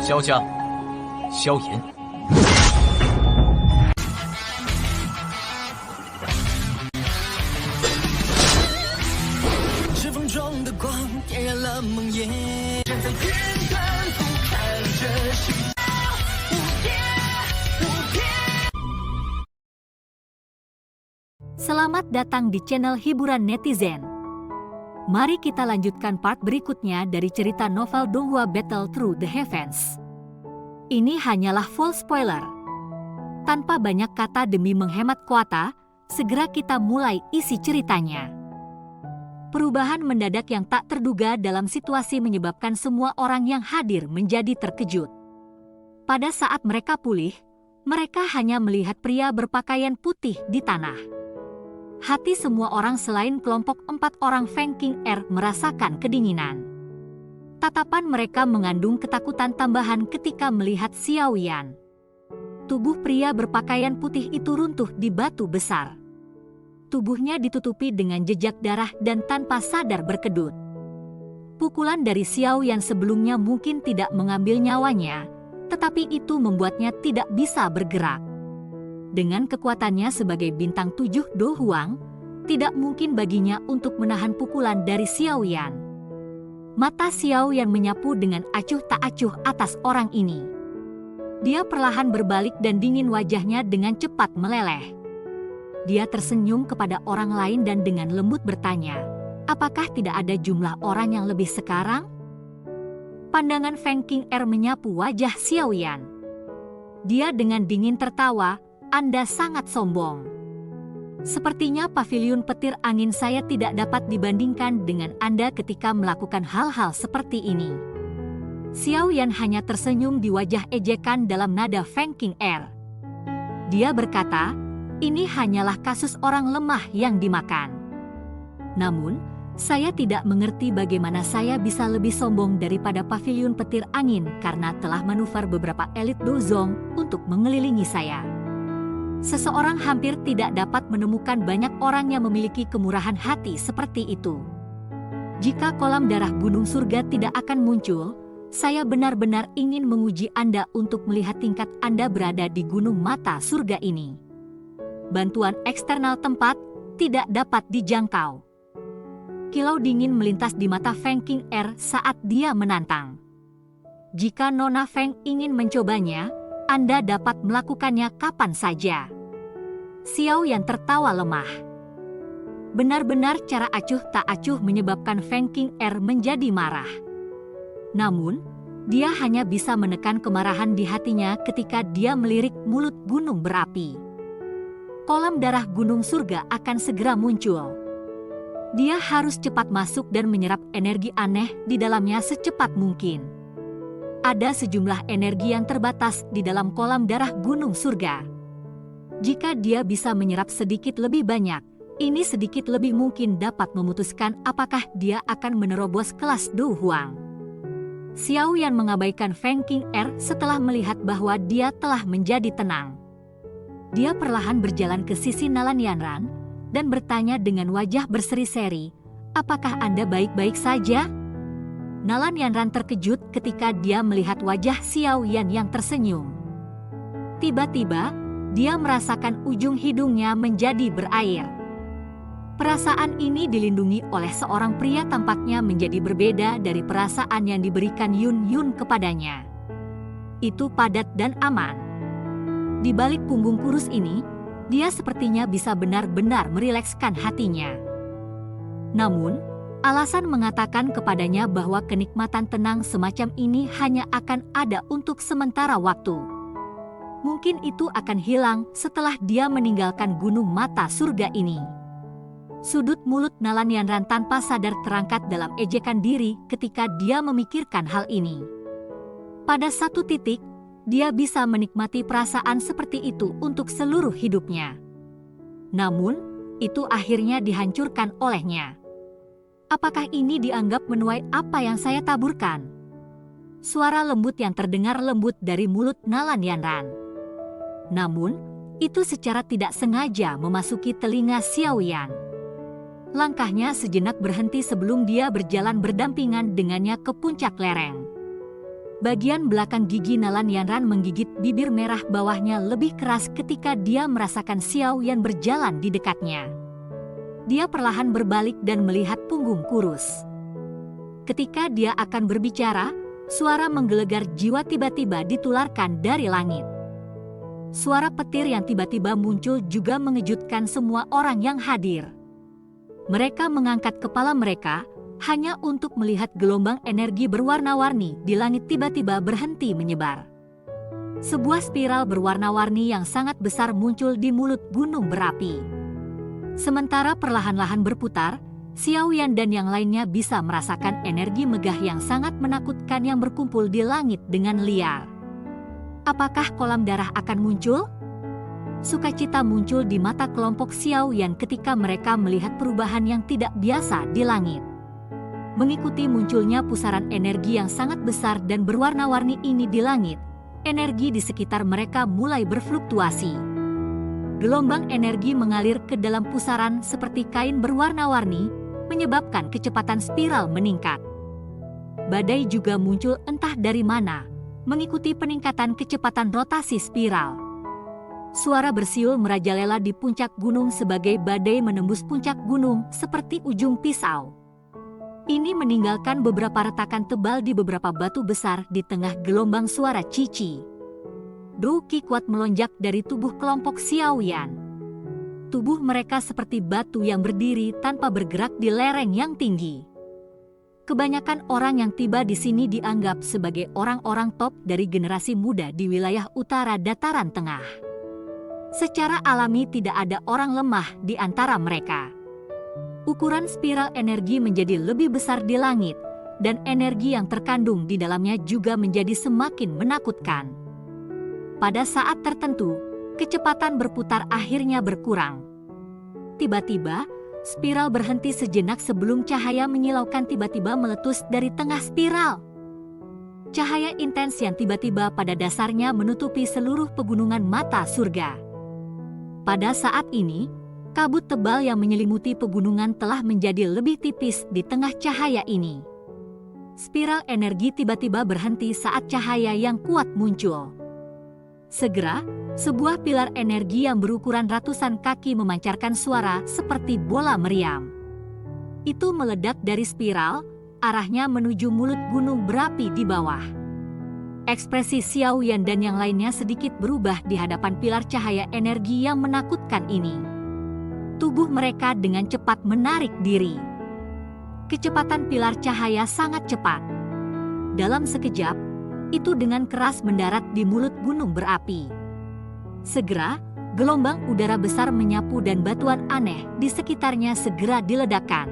萧家，萧炎。指缝中的光点燃了梦魇，站在云端俯瞰着世界无边无边。Selamat datang di channel hiburan netizen. Mari kita lanjutkan part berikutnya dari cerita novel Donghua Battle Through the Heavens. Ini hanyalah full spoiler. Tanpa banyak kata demi menghemat kuota, segera kita mulai isi ceritanya. Perubahan mendadak yang tak terduga dalam situasi menyebabkan semua orang yang hadir menjadi terkejut. Pada saat mereka pulih, mereka hanya melihat pria berpakaian putih di tanah. Hati semua orang selain kelompok 4 orang Feng Qing'er merasakan kedinginan. Tatapan mereka mengandung ketakutan tambahan ketika melihat Xiao Yan. Tubuh pria berpakaian putih itu runtuh di batu besar. Tubuhnya ditutupi dengan jejak darah dan tanpa sadar berkedut. Pukulan dari Xiao Yan sebelumnya mungkin tidak mengambil nyawanya, tetapi itu membuatnya tidak bisa bergerak. Dengan kekuatannya sebagai bintang 7 Do Huang, tidak mungkin baginya untuk menahan pukulan dari Xiao Yan. Mata Xiao Yan menyapu dengan acuh tak acuh atas orang ini. Dia perlahan berbalik dan dingin wajahnya dengan cepat meleleh. Dia tersenyum kepada orang lain dan dengan lembut bertanya, apakah tidak ada jumlah orang yang lebih sekarang? Pandangan Feng Qing'er menyapu wajah Xiao Yan. Dia dengan dingin tertawa, Anda sangat sombong. Sepertinya paviliun petir angin saya tidak dapat dibandingkan dengan Anda ketika melakukan hal-hal seperti ini. Xiao Yan hanya tersenyum di wajah ejekan dalam nada Feng Qing'er. Dia berkata, ini hanyalah kasus orang lemah yang dimakan. Namun, saya tidak mengerti bagaimana saya bisa lebih sombong daripada paviliun petir angin karena telah manuver beberapa elit dozong untuk mengelilingi saya. Seseorang hampir tidak dapat menemukan banyak orang yang memiliki kemurahan hati seperti itu. Jika kolam darah gunung surga tidak akan muncul, saya benar-benar ingin menguji Anda untuk melihat tingkat Anda berada di gunung mata surga ini. Bantuan eksternal tempat tidak dapat dijangkau. Kilau dingin melintas di mata Feng Qing'er saat dia menantang. Jika Nona Feng ingin mencobanya, Anda dapat melakukannya kapan saja. Xiao Yan tertawa lemah. Benar-benar cara acuh tak acuh menyebabkan Feng Qing'er menjadi marah. Namun, dia hanya bisa menekan kemarahan di hatinya ketika dia melirik mulut gunung berapi. Kolam darah gunung surga akan segera muncul. Dia harus cepat masuk dan menyerap energi aneh di dalamnya secepat mungkin. Ada sejumlah energi yang terbatas di dalam kolam darah gunung surga. Jika dia bisa menyerap sedikit lebih banyak, ini sedikit lebih mungkin dapat memutuskan apakah dia akan menerobos kelas Do Huang. Xiao Yan mengabaikan Feng Qing'er setelah melihat bahwa dia telah menjadi tenang. Dia perlahan berjalan ke sisi Nalan Yanran dan bertanya dengan wajah berseri-seri, apakah Anda baik-baik saja? Nalan Yanran terkejut ketika dia melihat wajah Xiao Yan yang tersenyum. Tiba-tiba, dia merasakan ujung hidungnya menjadi berair. Perasaan ini dilindungi oleh seorang pria tampaknya menjadi berbeda dari perasaan yang diberikan Yun Yun kepadanya. Itu padat dan aman. Di balik punggung kurus ini, dia sepertinya bisa benar-benar merilekskan hatinya. Namun, alasan mengatakan kepadanya bahwa kenikmatan tenang semacam ini hanya akan ada untuk sementara waktu. Mungkin itu akan hilang setelah dia meninggalkan gunung mata surga ini. Sudut mulut Nalan Yanran tanpa sadar terangkat dalam ejekan diri ketika dia memikirkan hal ini. Pada satu titik, dia bisa menikmati perasaan seperti itu untuk seluruh hidupnya. Namun, itu akhirnya dihancurkan olehnya. Apakah ini dianggap menuai apa yang saya taburkan? Suara lembut yang terdengar lembut dari mulut Nalan Yanran. Namun, itu secara tidak sengaja memasuki telinga Xiao Yan. Langkahnya sejenak berhenti sebelum dia berjalan berdampingan dengannya ke puncak lereng. Bagian belakang gigi Nalan Yanran menggigit bibir merah bawahnya lebih keras ketika dia merasakan Xiao Yan berjalan di dekatnya. Dia perlahan berbalik dan melihat punggung kurus. Ketika dia akan berbicara, suara menggelegar jiwa tiba-tiba ditularkan dari langit. Suara petir yang tiba-tiba muncul juga mengejutkan semua orang yang hadir. Mereka mengangkat kepala mereka, hanya untuk melihat gelombang energi berwarna-warni di langit tiba-tiba berhenti menyebar. Sebuah spiral berwarna-warni yang sangat besar muncul di mulut gunung berapi. Sementara perlahan-lahan berputar, Xiao Yan dan yang lainnya bisa merasakan energi megah yang sangat menakutkan yang berkumpul di langit dengan liar. Apakah kolam darah akan muncul? Sukacita muncul di mata kelompok Xiao Yan ketika mereka melihat perubahan yang tidak biasa di langit. Mengikuti munculnya pusaran energi yang sangat besar dan berwarna-warni ini di langit, energi di sekitar mereka mulai berfluktuasi. Gelombang energi mengalir ke dalam pusaran seperti kain berwarna-warni, menyebabkan kecepatan spiral meningkat. Badai juga muncul entah dari mana, mengikuti peningkatan kecepatan rotasi spiral. Suara bersiul merajalela di puncak gunung sebagai badai menembus puncak gunung seperti ujung pisau. Ini meninggalkan beberapa retakan tebal di beberapa batu besar di tengah gelombang suara cici. Douqi kuat melonjak dari tubuh kelompok Xiao Yan. Tubuh mereka seperti batu yang berdiri tanpa bergerak di lereng yang tinggi. Kebanyakan orang yang tiba di sini dianggap sebagai orang-orang top dari generasi muda di wilayah utara dataran tengah. Secara alami tidak ada orang lemah di antara mereka. Ukuran spiral energi menjadi lebih besar di langit, dan energi yang terkandung di dalamnya juga menjadi semakin menakutkan. Pada saat tertentu, kecepatan berputar akhirnya berkurang. Tiba-tiba, spiral berhenti sejenak sebelum cahaya menyilaukan tiba-tiba meletus dari tengah spiral. Cahaya intens yang tiba-tiba pada dasarnya menutupi seluruh pegunungan mata surga. Pada saat ini, kabut tebal yang menyelimuti pegunungan telah menjadi lebih tipis di tengah cahaya ini. Spiral energi tiba-tiba berhenti saat cahaya yang kuat muncul. Segera, sebuah pilar energi yang berukuran ratusan kaki memancarkan suara seperti bola meriam. Itu meledak dari spiral, arahnya menuju mulut gunung berapi di bawah. Ekspresi Xiao Yan dan yang lainnya sedikit berubah di hadapan pilar cahaya energi yang menakutkan ini. Tubuh mereka dengan cepat menarik diri. Kecepatan pilar cahaya sangat cepat. Dalam sekejap, itu dengan keras mendarat di mulut gunung berapi. Segera, gelombang udara besar menyapu dan batuan aneh di sekitarnya segera diledakkan.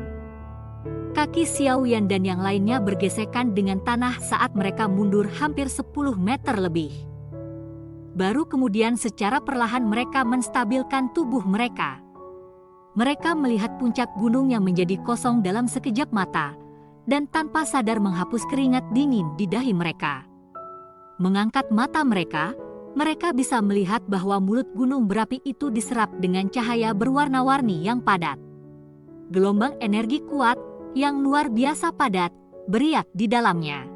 Kaki Xiao Yan dan yang lainnya bergesekan dengan tanah saat mereka mundur hampir 10 meter lebih. Baru kemudian secara perlahan mereka menstabilkan tubuh mereka. Mereka melihat puncak gunung yang menjadi kosong dalam sekejap mata, dan tanpa sadar menghapus keringat dingin di dahi mereka. Mengangkat mata mereka, mereka bisa melihat bahwa mulut gunung berapi itu diserap dengan cahaya berwarna-warni yang padat. Gelombang energi kuat, yang luar biasa padat, beriak di dalamnya.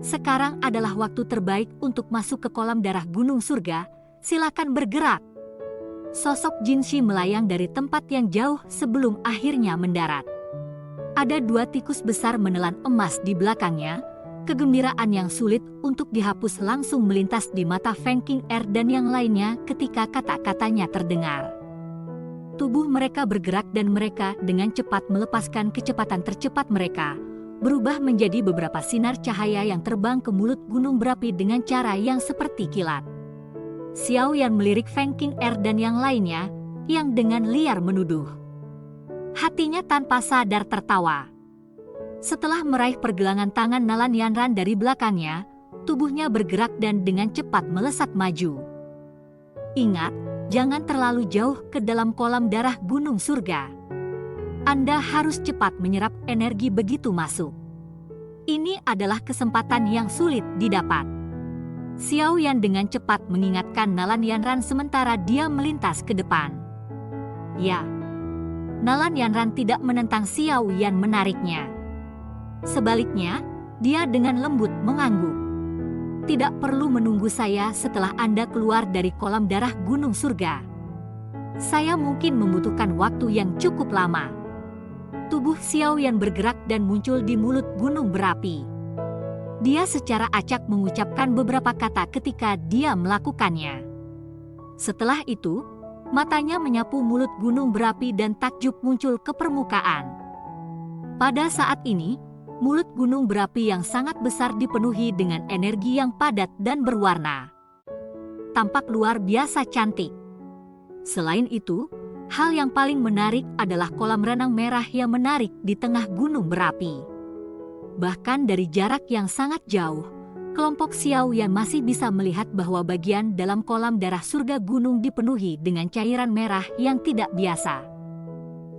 Sekarang adalah waktu terbaik untuk masuk ke kolam darah gunung surga, silakan bergerak. Sosok Jinshi melayang dari tempat yang jauh sebelum akhirnya mendarat. Ada 2 tikus besar menelan emas di belakangnya, kegembiraan yang sulit untuk dihapus langsung melintas di mata Feng Qing'er dan yang lainnya ketika kata-katanya terdengar. Tubuh mereka bergerak dan mereka dengan cepat melepaskan kecepatan tercepat mereka, berubah menjadi beberapa sinar cahaya yang terbang ke mulut gunung berapi dengan cara yang seperti kilat. Xiao Yan melirik Feng Qing'er dan yang lainnya, yang dengan liar menuduh. Hatinya tanpa sadar tertawa. Setelah meraih pergelangan tangan Nalan Yanran dari belakangnya, tubuhnya bergerak dan dengan cepat melesat maju. Ingat, jangan terlalu jauh ke dalam kolam darah gunung surga. Anda harus cepat menyerap energi begitu masuk. Ini adalah kesempatan yang sulit didapat. Xiao Yan dengan cepat mengingatkan Nalan Yanran sementara dia melintas ke depan. Ya, Nalan Yanran tidak menentang Xiao Yan menariknya. Sebaliknya, dia dengan lembut mengangguk. tidak perlu menunggu saya setelah Anda keluar dari kolam darah gunung surga. Saya mungkin membutuhkan waktu yang cukup lama. Tubuh Xiaoyan bergerak dan muncul di mulut gunung berapi. Dia secara acak mengucapkan beberapa kata ketika dia melakukannya. Setelah itu, matanya menyapu mulut gunung berapi dan takjub muncul ke permukaan. Pada saat ini, mulut gunung berapi yang sangat besar dipenuhi dengan energi yang padat dan berwarna. Tampak luar biasa cantik. Selain itu, hal yang paling menarik adalah kolam renang merah yang menarik di tengah gunung berapi. Bahkan dari jarak yang sangat jauh, kelompok Xiaoyan masih bisa melihat bahwa bagian dalam kolam darah surga gunung dipenuhi dengan cairan merah yang tidak biasa.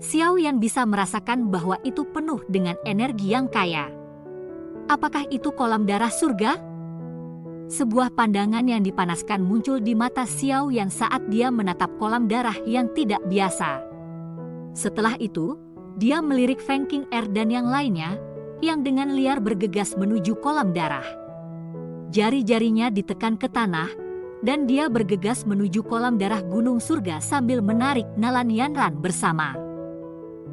Xiaoyan bisa merasakan bahwa itu penuh dengan energi yang kaya. Apakah itu kolam darah surga? Sebuah pandangan yang dipanaskan muncul di mata Xiaoyan saat dia menatap kolam darah yang tidak biasa. Setelah itu, dia melirik Feng Qing'er dan yang lainnya, yang dengan liar bergegas menuju kolam darah. Jari-jarinya ditekan ke tanah, dan dia bergegas menuju kolam darah gunung surga sambil menarik Nalan Yanran bersama.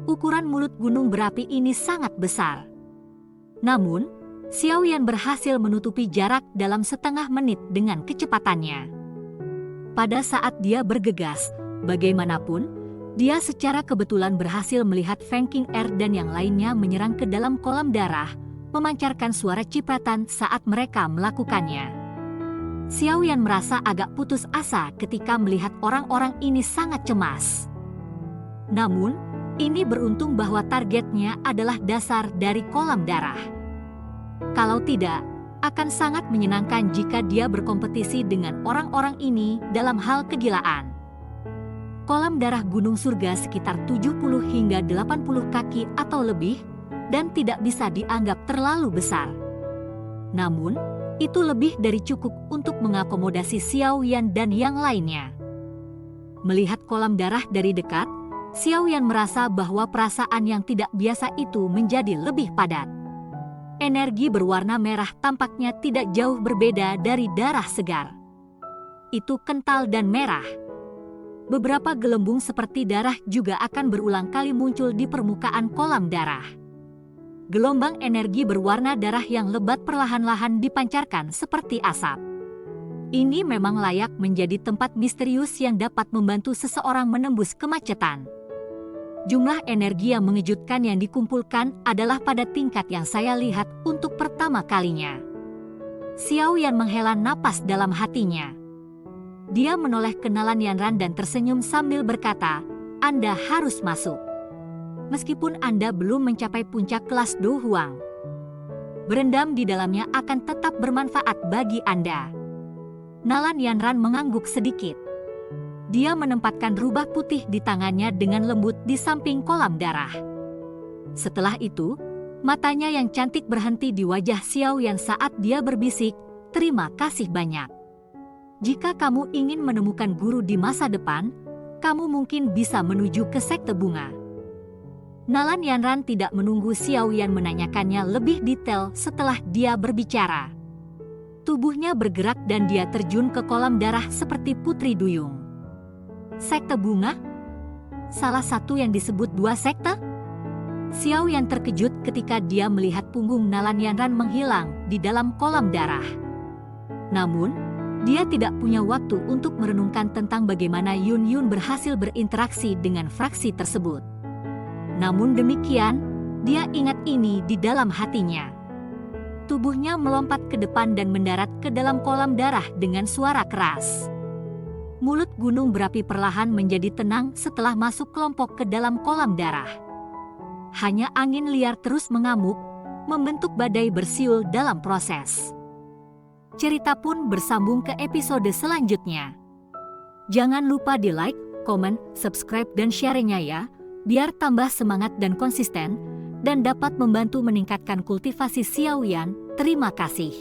Ukuran mulut gunung berapi ini sangat besar. Namun, Xiaoyan berhasil menutupi jarak dalam setengah menit dengan kecepatannya. Pada saat dia bergegas, bagaimanapun, dia secara kebetulan berhasil melihat Feng Qing'er dan yang lainnya menyerang ke dalam kolam darah, memancarkan suara cipratan saat mereka melakukannya. Xiaoyan merasa agak putus asa ketika melihat orang-orang ini sangat cemas. Namun, ini beruntung bahwa targetnya adalah dasar dari kolam darah. Kalau tidak, akan sangat menyenangkan jika dia berkompetisi dengan orang-orang ini dalam hal kegilaan. Kolam darah gunung surga sekitar 70 hingga 80 kaki atau lebih, dan tidak bisa dianggap terlalu besar. Namun, itu lebih dari cukup untuk mengakomodasi Xiaoyan dan yang lainnya. Melihat kolam darah dari dekat, Xiaoyan merasa bahwa perasaan yang tidak biasa itu menjadi lebih padat. Energi berwarna merah tampaknya tidak jauh berbeda dari darah segar. Itu kental dan merah. Beberapa gelembung seperti darah juga akan berulang kali muncul di permukaan kolam darah. Gelombang energi berwarna darah yang lebat perlahan-lahan dipancarkan seperti asap. Ini memang layak menjadi tempat misterius yang dapat membantu seseorang menembus kemacetan. Jumlah energi yang mengejutkan yang dikumpulkan adalah pada tingkat yang saya lihat untuk pertama kalinya. Xiaoyan menghela napas dalam hatinya. Dia menoleh ke Nalan Yanran dan tersenyum sambil berkata, "Anda harus masuk. Meskipun Anda belum mencapai puncak kelas Do Huang, berendam di dalamnya akan tetap bermanfaat bagi Anda." Nalan Yanran mengangguk sedikit. Dia menempatkan rubah putih di tangannya dengan lembut di samping kolam darah. Setelah itu, matanya yang cantik berhenti di wajah Xiaoyan saat dia berbisik, "Terima kasih banyak. Jika kamu ingin menemukan guru di masa depan, kamu mungkin bisa menuju ke sekte bunga." Nalan Yanran tidak menunggu Xiaoyan menanyakannya lebih detail setelah dia berbicara. Tubuhnya bergerak dan dia terjun ke kolam darah seperti putri duyung. Sekte bunga? Salah satu yang disebut dua sekte? Xiaoyan terkejut ketika dia melihat punggung Nalan Yanran menghilang di dalam kolam darah. Namun, dia tidak punya waktu untuk merenungkan tentang bagaimana Yun Yun berhasil berinteraksi dengan fraksi tersebut. Namun demikian, dia ingat ini di dalam hatinya. Tubuhnya melompat ke depan dan mendarat ke dalam kolam darah dengan suara keras. Mulut gunung berapi perlahan menjadi tenang setelah masuk kelompok ke dalam kolam darah. Hanya angin liar terus mengamuk, membentuk badai bersiul dalam proses. Cerita pun bersambung ke episode selanjutnya. Jangan lupa di like, komen, subscribe dan share-nya ya, biar tambah semangat dan konsisten, dan dapat membantu meningkatkan kultivasi Xiaoyan. Terima kasih.